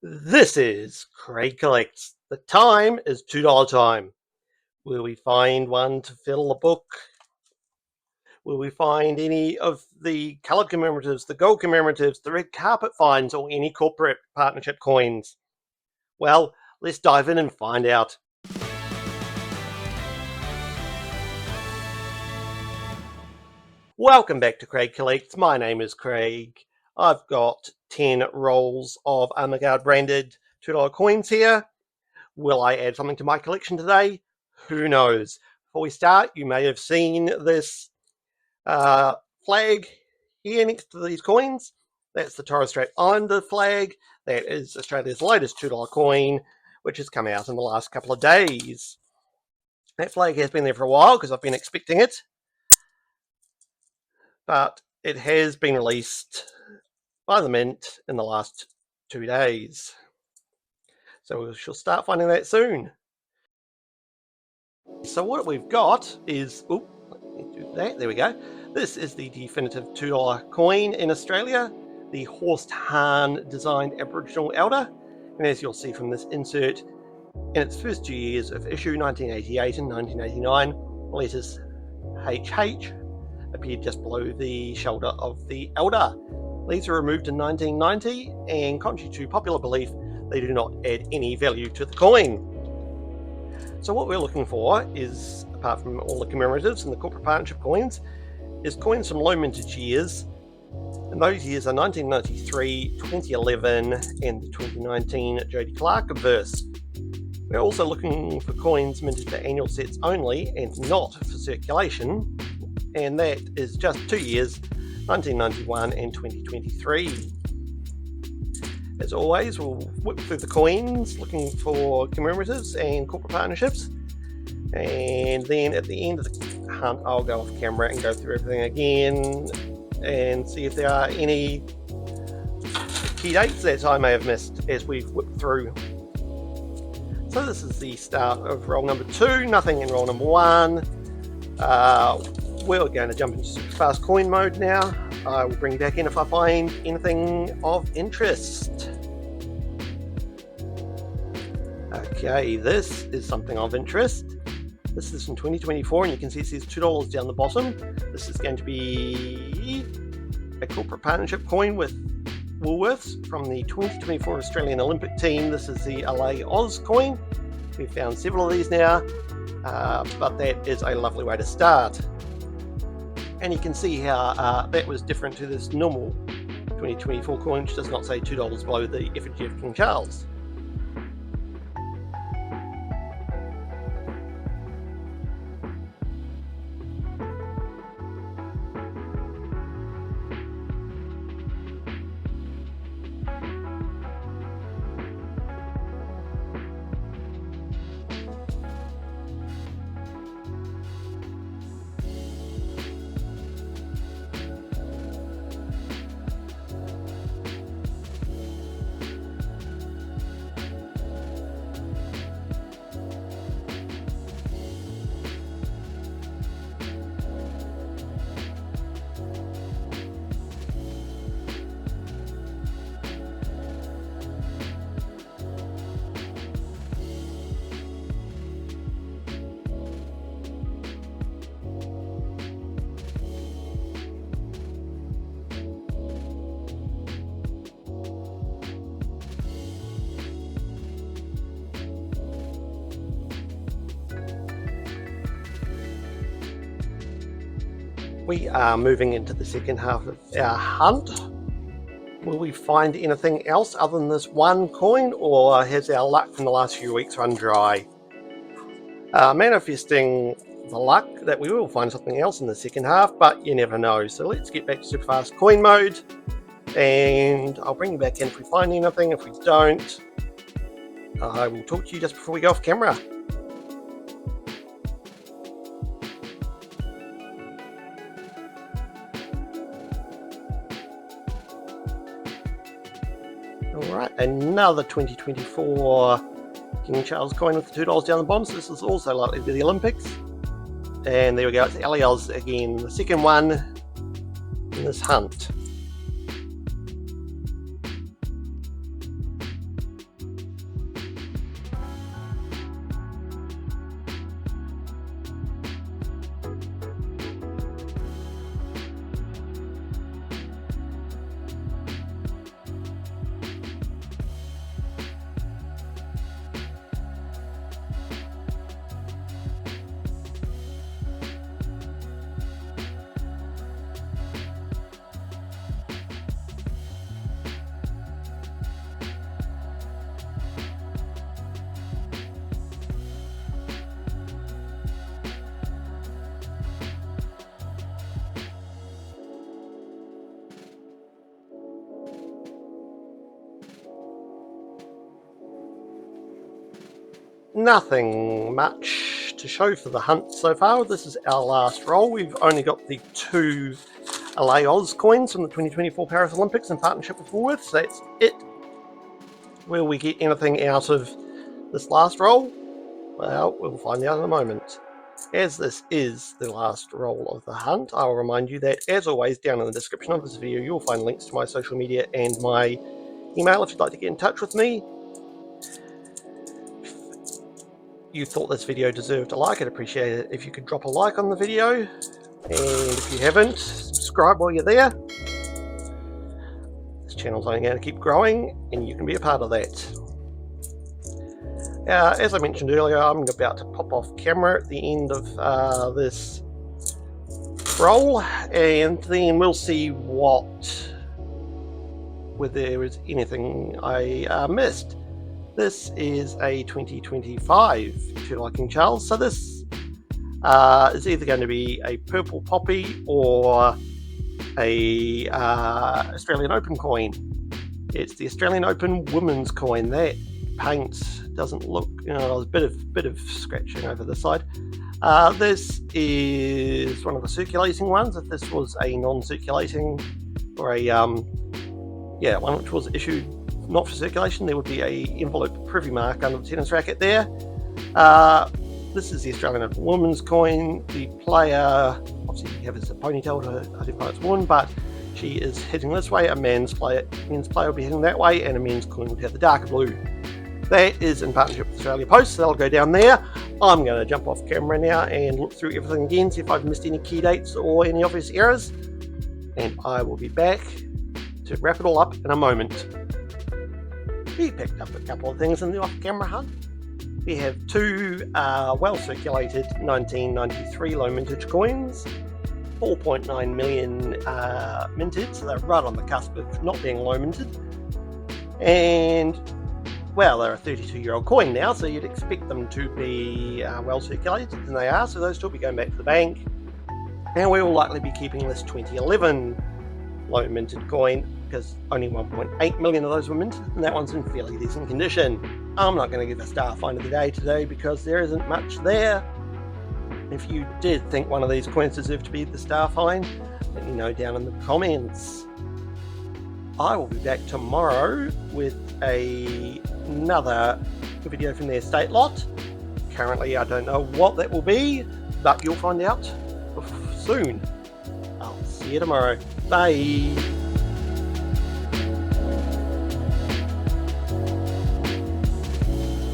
This is Craig Collects. The time is $2 time. Will we find one to fill the book? Will we find any of the coloured commemoratives, the gold commemoratives, the red carpet finds, or any corporate partnership coins? Well, let's dive in and find out. Welcome back to Craig Collects. My name is Craig. I've got 10 rolls of Armaguard branded $2 coins here. Will I add something to my collection today? Who knows? Before we start, you may have seen this flag here next to these coins. That's the Torres Strait Islander flag. That is Australia's latest $2 coin, which has come out in the last couple of days. That flag has been there for a while because I've been expecting it, but it has been released by the Mint in the last 2 days. So we shall start finding that soon. So what we've got is, let me do that, there we go. This is the definitive $2 coin in Australia, the Horst Hahn designed Aboriginal Elder. And as you'll see from this insert, in its first 2 years of issue, 1988 and 1989, letters HH appeared just below the shoulder of the Elder. These were removed in 1990, and contrary to popular belief, they do not add any value to the coin. So what we're looking for is, apart from all the commemoratives and the corporate partnership coins, is coins from low mintage years. And those years are 1993, 2011, and the 2019 Jodie Clark verse. We're also looking for coins minted for annual sets only and not for circulation, and that is just 2 years, 1991 and 2023. As always, we'll whip through the coins looking for commemoratives and corporate partnerships, and then at the end of the hunt I'll go off camera and go through everything again and see if there are any key dates that I may have missed as we've whipped through. So this is the start of roll number 2, nothing in roll number 1. We're going to jump into super fast coin mode now. I will bring back in if I find anything of interest. Okay, this is something of interest. This is from 2024, and you can see it says $2 down the bottom. This is going to be a corporate partnership coin with Woolworths from the 2024 Australian Olympic team. This is the LA Oz coin. We've found several of these now, but that is a lovely way to start. And you can see how that was different to this normal 2024 coin, which does not say $2 below the effigy of King Charles. We are moving into the second half of our hunt. Will we find anything else other than this one coin, or has our luck from the last few weeks run dry? Manifesting the luck that we will find something else in the second half, but you never know. So let's get back to super fast coin mode, and I'll bring you back in if we find anything. If we don't, I will talk to you just before we go off camera. Alright, another 2024 King Charles coin with the $2 down the bottom. So this is also likely to be the Olympics. And there we go, it's LAOs again, the second one in this hunt. nothing much to show for the hunt so far. This is our last roll. We've only got the 2 LA Oz coins from the 2024 Paris Olympics in partnership with Woolworths, so that's it. Will we get anything out of this last roll? Well, we'll find out in a moment. As this is the last roll of the hunt, I will remind you that, as always, down in the description of this video, you'll find links to my social media and my email if you'd like to get in touch with me. If you thought this video deserved a like, I'd appreciate it if you could drop a like on the video. And if you haven't, subscribe while you're there. This channel's only going to keep growing, and you can be a part of that. As I mentioned earlier, I'm about to pop off camera at the end of this roll, and then we'll see whether there is anything I missed. This is a 2025 Tudor King Charles, so this is either going to be a purple poppy or a Australian Open coin. It's the Australian Open women's coin. That paint doesn't look, there's a bit of scratching over the side. This is one of the circulating ones. If this was a non-circulating or a one which was issued not for circulation, there would be a envelope privy mark under the tennis racket there. This is the Australian Open women's coin. The player obviously has a ponytail to identify its woman, but she is heading this way. A men's player will be heading that way, and a men's coin would have the darker blue. That is in partnership with Australia Post, so that'll go down there. I'm going to jump off camera now and look through everything again, see if I've missed any key dates or any obvious errors, and I will be back to wrap it all up in a moment. We picked up a couple of things in the off-camera hunt. We have 2 well-circulated 1993 low mintage coins, 4.9 million minted, so they're right on the cusp of not being low minted, and well, they're a 32-year-old coin now, so you'd expect them to be well circulated, and they are, so those will be going back to the bank. And we will likely be keeping this 2011 low minted coin, because only 1.8 million of those were minted, and that one's in fairly decent condition. I'm not going to give a star find of the day today because there isn't much there. If you did think one of these coins deserved to be the star find, let me know down in the comments. I will be back tomorrow with another video from the estate lot. Currently, I don't know what that will be, but you'll find out soon. I'll see you tomorrow. Bye.